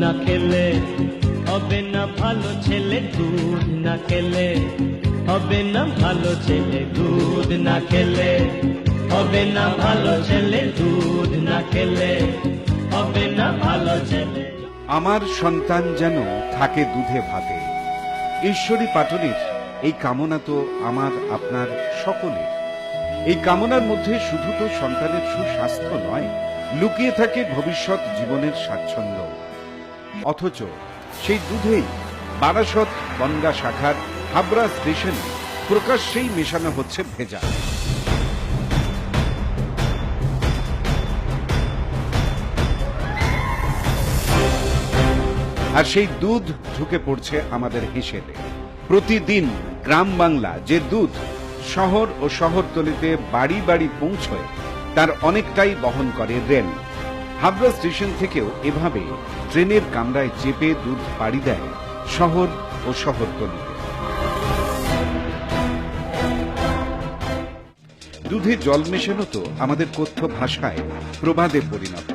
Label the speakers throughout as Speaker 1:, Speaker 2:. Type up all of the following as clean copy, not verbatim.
Speaker 1: না খেলে হবে না ভালো ছেলে, দুধ না খেলে হবে না ভালো ছেলে, দুধ না খেলে হবে না ভালো ছেলে, দুধ না খেলে হবে না ভালো ছেলে।
Speaker 2: আমার সন্তান যেন থাকে দুধে ভাতে, ঈশ্বরী পাটলির এই কামনা তো আমার আপনার সকলের। এই কামনার মধ্যে শুধু তো সন্তানের সুস্বাস্থ্য নয়, লুকিয়ে থাকে ভবিষ্যৎ জীবনের স্বাচ্ছন্দ্য। অথচ সেই দুধেই বারাসত বনগা শাখার হাবড়া স্টেশনে প্রকাশ্যেই মেশানো হচ্ছে ভেজাল। আর সেই দুধ ঢুকে পড়ছে আমাদের হিসেবে। প্রতিদিন গ্রাম বাংলা যে দুধ শহর ও শহরতলিতে বাড়ি বাড়ি পৌঁছয়, তার অনেকটাই বহন করে রেল। হাবড়া স্টেশন থেকেও এভাবে ট্রেনের কামরায় চেপে দুধ পাড়ি দেয় শহর ও শহরতলিতে। দুধে জল মেশানো তো আমাদের কথ্য ভাষায় প্রবাদে পরিণত।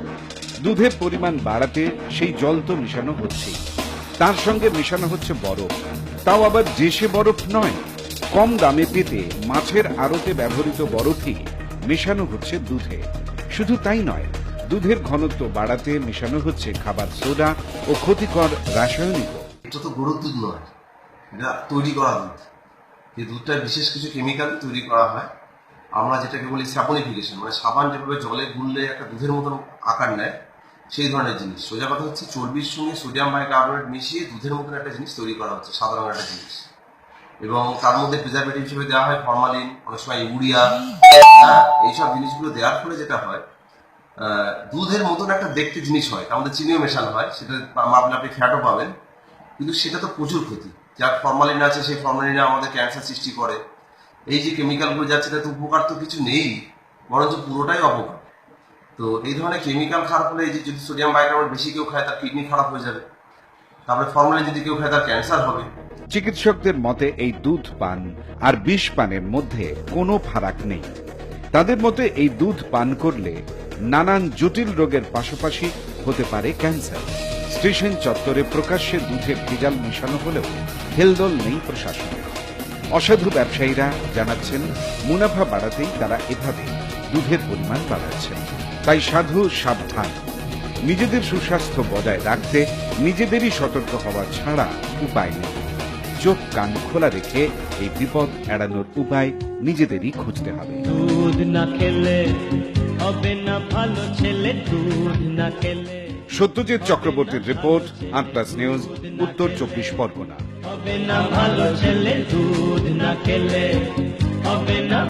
Speaker 2: দুধের পরিমাণ বাড়াতে সেই জল তো মেশানো হচ্ছেই, তার সঙ্গে মেশানো হচ্ছে বরফ, তাও আবার যে সে বরফ নয়, কম দামে পেতে মাছের আড়তে ব্যবহৃত বরফই মেশানো হচ্ছে দুধে। শুধু তাই নয়, দুধের ঘনত্ব বাড়াতে মেশানো হচ্ছে খাবার সোডা ও ক্ষতিকর রাসায়নিক।
Speaker 3: এটা তো গরুর দুধ নয়, এটা তৈরি করা দুধ। এই দুধটা বিশেষ কিছু কেমিক্যাল তৈরি করা হয়। আমরা যেটাকে বলি স্যাপনিফিকেশন, মানে সাবান যেভাবে জলে গুললে একটা দুধের মতন আকার নেয়, সেই ধরনের জিনিস। সোজা কথা হচ্ছে চর্বির সঙ্গে সোডিয়াম বাইকার্বনেট মিশিয়ে দুধের মতন একটা জিনিস তৈরি করা হচ্ছে, সাধারণ একটা জিনিস। এবং তার মধ্যে প্রিজারভেটিভ হিসেবে দেওয়া হয় ফরমালিন, অনেক সময় ইউরিয়া। এইসব জিনিসগুলো দেওয়ার ফলে যেটা হয়, দুধের মতন একটা দেখতে জিনিস হয়, তার মধ্যে চিনিও মেশানো হয়, সেটা মাপলে আপনি ফ্যাটও পাবেন, কিন্তু সেটা তো প্রচুর ক্ষতি। যার ফরমালিন আছে, সেই ফরমালিনে আমাদের ক্যান্সার সৃষ্টি করে। এই যে কেমিক্যালগুলো যাচ্ছে, তাতে উপকার তো কিছু নেই, বরঞ্চ পুরোটাই অপকার। তো এই ধরনের কেমিক্যাল খাওয়ার ফলে, এই যে যদি সোডিয়াম বাইকার্বনেট বেশি কেউ খায়, তার কিডনি খারাপ হয়ে যাবে। তারপরে ফরমালিন যদি কেউ খায়, তার ক্যান্সার হবে।
Speaker 2: চিকিৎসকদের মতে এই দুধ পান আর বিষ পানের মধ্যে কোনো ফারাক নেই। তাদের মতে এই দুধ পান করলে নানান জটিল রোগের পাশাপাশি হতে পারে ক্যান্সার। স্টেশন চত্বরে প্রকাশ্যে দুধে ভেজাল মেশানো হলেও হেলদোল নেই প্রশাসনের। অসাধু ব্যবসায়ীরা জানাচ্ছেন, মুনাফা বাড়াতেই তারা এভাবে দুধের পরিমাণ বাড়াচ্ছেন। তাই সাধু সাবধান, নিজেদের সুস্বাস্থ্য বজায় রাখতে নিজেদেরই সতর্ক হওয়া ছাড়া উপায় নেই। চোখ কান খোলা রেখে এই বিপদ এড়ানোর উপায় নিজেদেরই খুঁজতে হবে।
Speaker 1: দুধ না খেলে হবে না ভালো ছেলে, দুধ না খেলে।
Speaker 2: সত্যজিৎ চক্রবর্তীর রিপোর্ট, আটলাস নিউজ, উত্তর 24 পরগনা।
Speaker 1: হবে না ভালো ছেলে, দুধ না খেলে হবে না।